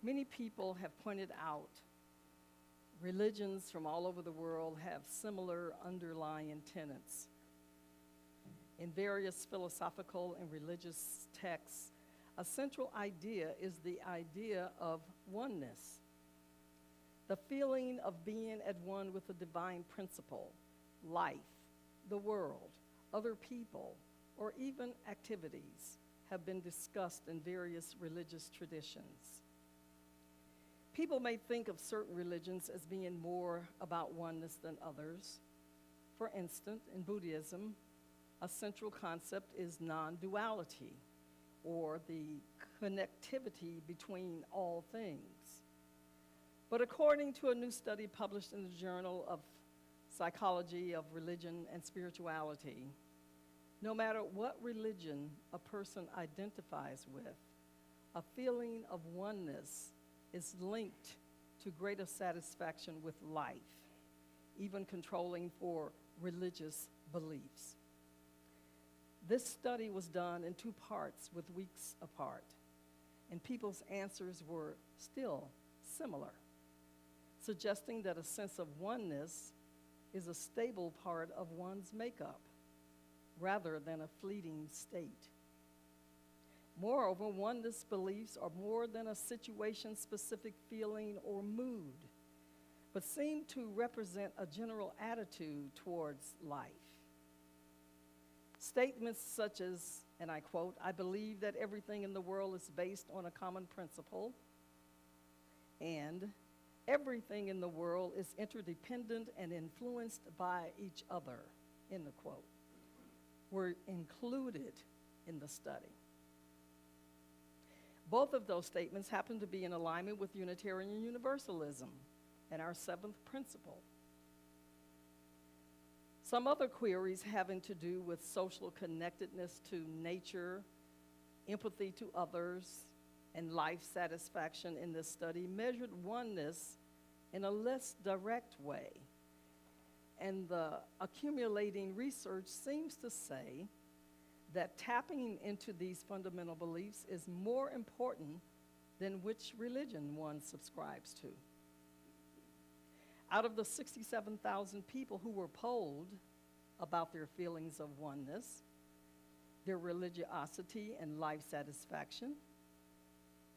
Many people have pointed out religions from all over the world have similar underlying tenets. In various philosophical and religious texts, a central idea is the idea of oneness, the feeling of being at one with the divine principle, life, the world, other people, or even activities have been discussed in various religious traditions. People may think of certain religions as being more about oneness than others. For instance, in Buddhism, a central concept is non-duality, or the connectivity between all things. But according to a new study published in the Journal of Psychology of Religion and Spirituality, no matter what religion a person identifies with, a feeling of oneness is linked to greater satisfaction with life, even controlling for religious beliefs. This study was done in 2 parts with weeks apart, and people's answers were still similar, suggesting that a sense of oneness is a stable part of one's makeup rather than a fleeting state. Moreover, oneness beliefs are more than a situation-specific feeling or mood, but seem to represent a general attitude towards life. Statements such as, and I quote, "I believe that everything in the world is based on a common principle," and "everything in the world is interdependent and influenced by each other," end the quote, were included in the study. Both of those statements happen to be in alignment with Unitarian Universalism and our 7th principle. Some other queries having to do with social connectedness to nature, empathy to others, and life satisfaction in this study measured oneness in a less direct way. And the accumulating research seems to say that tapping into these fundamental beliefs is more important than which religion one subscribes to. Out of the 67,000 people who were polled about their feelings of oneness, their religiosity and life satisfaction,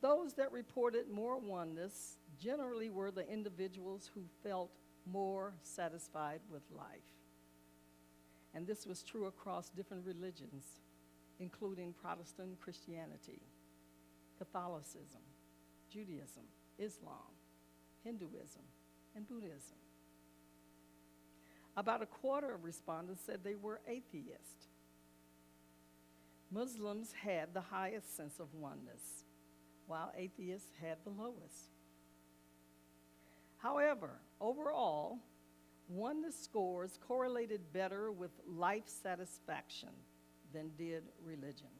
those that reported more oneness generally were the individuals who felt more satisfied with life. And this was true across different religions, including Protestant Christianity, Catholicism, Judaism, Islam, Hinduism, and Buddhism. About a quarter of respondents said they were atheist. Muslims had the highest sense of oneness, while atheists had the lowest. However, overall, oneness scores correlated better with life satisfaction than did religion.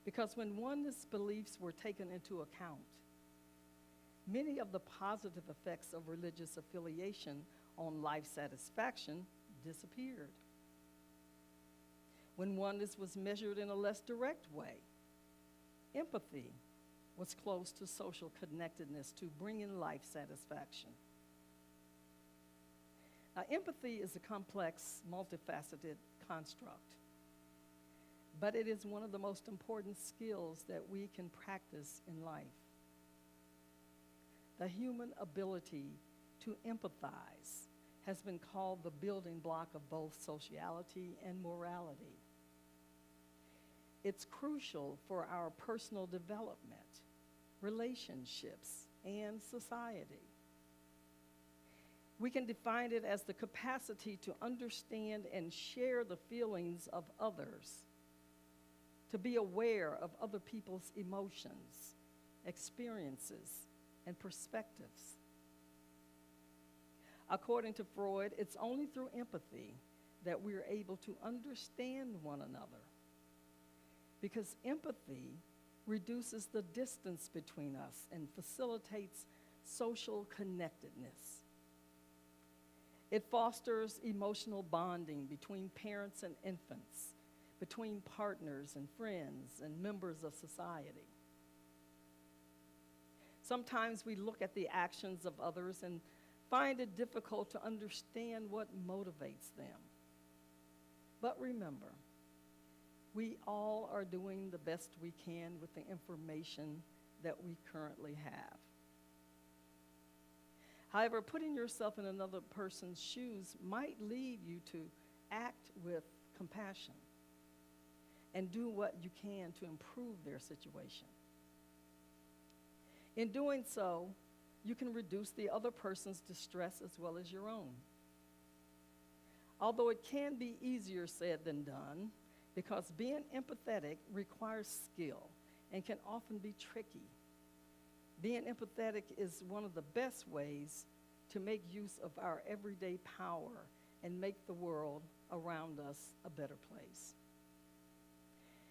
Because when oneness beliefs were taken into account, many of the positive effects of religious affiliation on life satisfaction disappeared. When oneness was measured in a less direct way, empathy was close to social connectedness to bringing life satisfaction. Now, empathy is a complex, multifaceted construct, but it is one of the most important skills that we can practice in life. The human ability to empathize has been called the building block of both sociality and morality. It's crucial for our personal development, relationships, and society. We can define it as the capacity to understand and share the feelings of others, to be aware of other people's emotions, experiences, and perspectives. According to Freud, it's only through empathy that we're able to understand one another, because empathy reduces the distance between us and facilitates social connectedness. It fosters emotional bonding between parents and infants, between partners and friends and members of society. Sometimes we look at the actions of others and find it difficult to understand what motivates them. But remember, we all are doing the best we can with the information that we currently have. However, putting yourself in another person's shoes might lead you to act with compassion and do what you can to improve their situation. In doing so, you can reduce the other person's distress as well as your own. Although it can be easier said than done, because being empathetic requires skill and can often be tricky. Being empathetic is one of the best ways to make use of our everyday power and make the world around us a better place.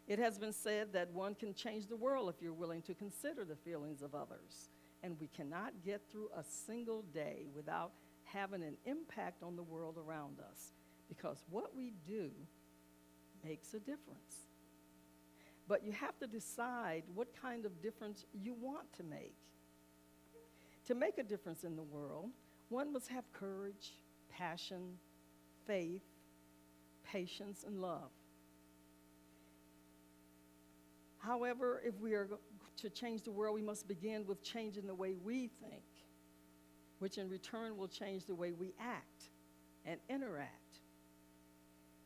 It has been said that one can change the world if you're willing to consider the feelings of others, and we cannot get through a single day without having an impact on the world around us, because what we do makes a difference. But you have to decide what kind of difference you want to make. To make a difference in the world, one must have courage, passion, faith, patience, and love. However, if we are to change the world, we must begin with changing the way we think, which in return will change the way we act and interact.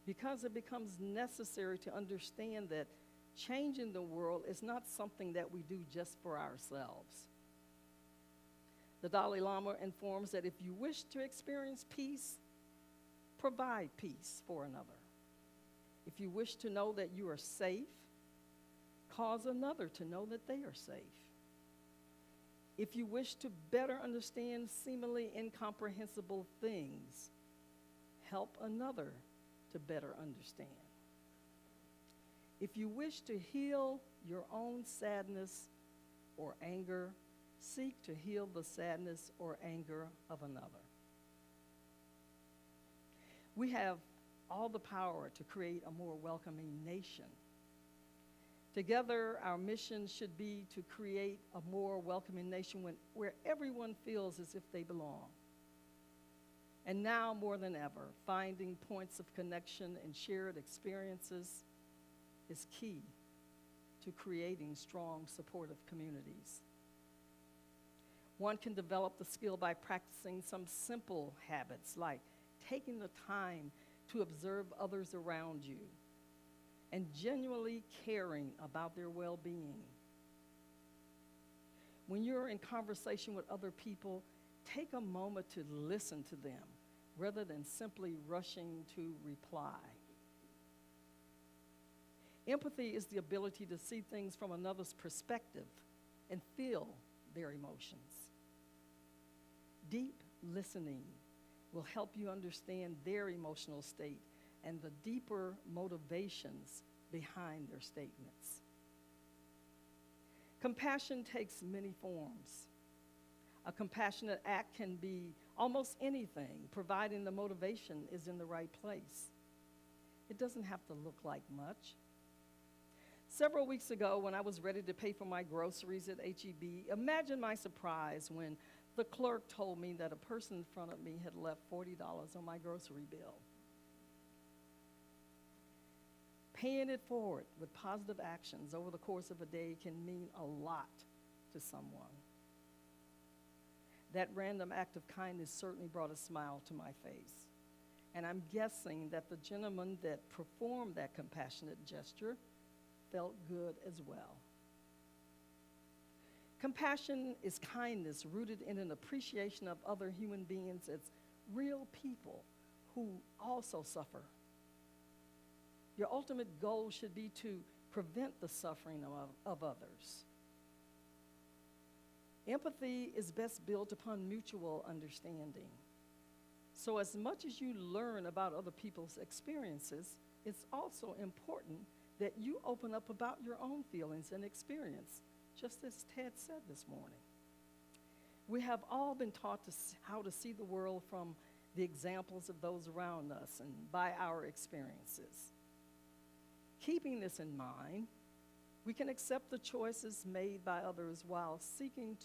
Because it becomes necessary to understand that changing the world is not something that we do just for ourselves. The Dalai Lama informs that if you wish to experience peace, provide peace for another. If you wish to know that you are safe, cause another to know that they are safe. If you wish to better understand seemingly incomprehensible things, help another to better understand. If you wish to heal your own sadness or anger, seek to heal the sadness or anger of another. We have all the power to create a more welcoming nation. Together, our mission should be to create a more welcoming nation where everyone feels as if they belong. And now more than ever, finding points of connection and shared experiences is key to creating strong, supportive communities. One can develop the skill by practicing some simple habits like taking the time to observe others around you and genuinely caring about their well-being. When you're in conversation with other people, take a moment to listen to them rather than simply rushing to reply. Empathy is the ability to see things from another's perspective and feel their emotions. Deep listening will help you understand their emotional state and the deeper motivations behind their statements. Compassion takes many forms. A compassionate act can be almost anything, providing the motivation is in the right place. It doesn't have to look like much. Several weeks ago, when I was ready to pay for my groceries at H-E-B, imagine my surprise when the clerk told me that a person in front of me had left $40 on my grocery bill. Paying it forward with positive actions over the course of a day can mean a lot to someone. That random act of kindness certainly brought a smile to my face. And I'm guessing that the gentleman that performed that compassionate gesture felt good as well. Compassion is kindness rooted in an appreciation of other human beings as real people who also suffer. Your ultimate goal should be to prevent the suffering of others. Empathy is best built upon mutual understanding. So as much as you learn about other people's experiences, it's also important that you open up about your own feelings and experience, just as Ted said this morning. We have all been taught how to see the world from the examples of those around us and by our experiences. Keeping this in mind, We can accept the choices made by others while seeking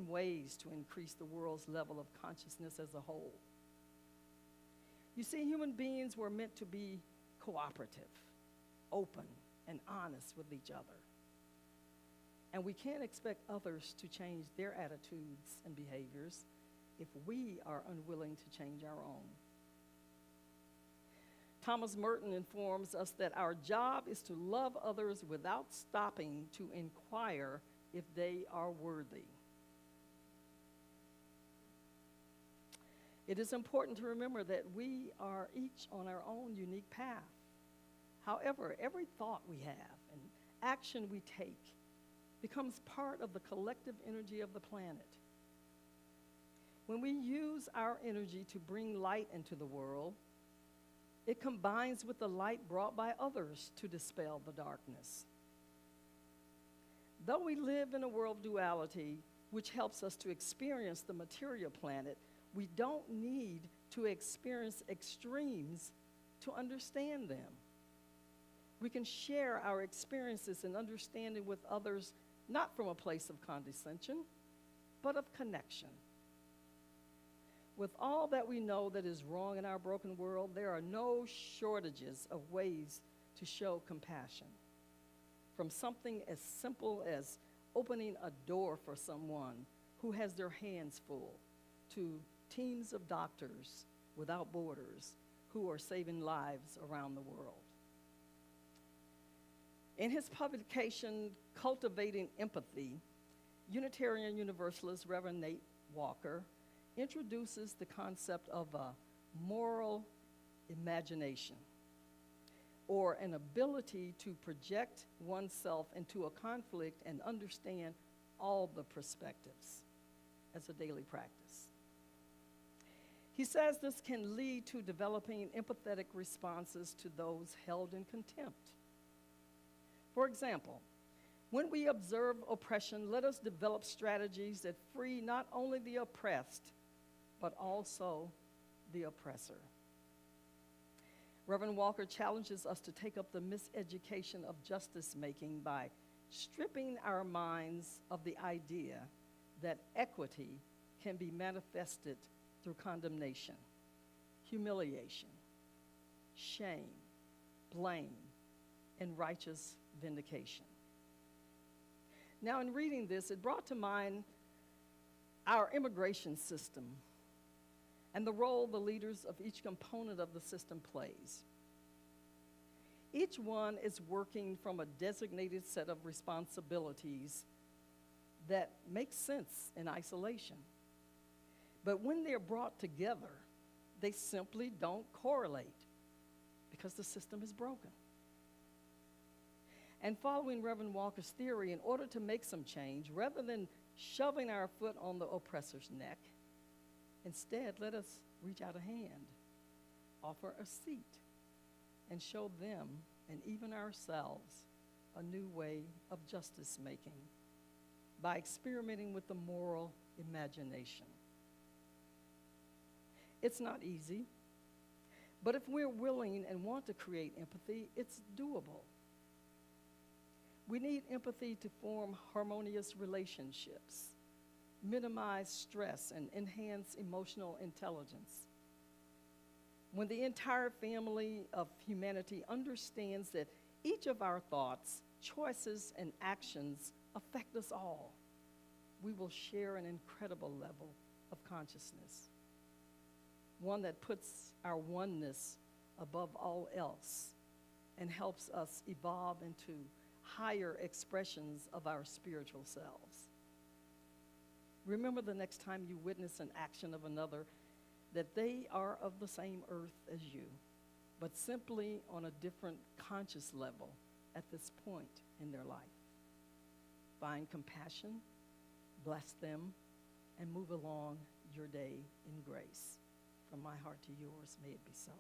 ways to increase the world's level of consciousness as a whole. You see, human beings were meant to be cooperative, open, and honest with each other. And we can't expect others to change their attitudes and behaviors if we are unwilling to change our own. Thomas Merton informs us that our job is to love others without stopping to inquire if they are worthy. It is important to remember that we are each on our own unique path. However, every thought we have and action we take becomes part of the collective energy of the planet. When we use our energy to bring light into the world, it combines with the light brought by others to dispel the darkness. Though we live in a world of duality, which helps us to experience the material planet, we don't need to experience extremes to understand them. We can share our experiences and understanding with others, not from a place of condescension, but of connection. With all that we know that is wrong in our broken world, there are no shortages of ways to show compassion. From something as simple as opening a door for someone who has their hands full, to teams of doctors without borders who are saving lives around the world. In his publication, Cultivating Empathy, Unitarian Universalist Reverend Nate Walker introduces the concept of a moral imagination, or an ability to project oneself into a conflict and understand all the perspectives as a daily practice. He says this can lead to developing empathetic responses to those held in contempt. For example, when we observe oppression, let us develop strategies that free not only the oppressed, but also the oppressor. Reverend Walker challenges us to take up the miseducation of justice-making by stripping our minds of the idea that equity can be manifested through condemnation, humiliation, shame, blame, and righteous vindication. Now, in reading this, it brought to mind our immigration system and the role the leaders of each component of the system plays. Each one is working from a designated set of responsibilities that makes sense in isolation. But when they're brought together, they simply don't correlate because the system is broken. And following Reverend Walker's theory, in order to make some change, rather than shoving our foot on the oppressor's neck, instead, let us reach out a hand, offer a seat, and show them, and even ourselves, a new way of justice making by experimenting with the moral imagination. It's not easy, but if we're willing and want to create empathy, it's doable. We need empathy to form harmonious relationships, minimize stress, and enhance emotional intelligence. When the entire family of humanity understands that each of our thoughts, choices, and actions affect us all, we will share an incredible level of consciousness, one that puts our oneness above all else and helps us evolve into higher expressions of our spiritual selves. Remember the next time you witness an action of another that they are of the same earth as you, but simply on a different conscious level at this point in their life. Find compassion, bless them, and move along your day in grace. From my heart to yours, may it be so.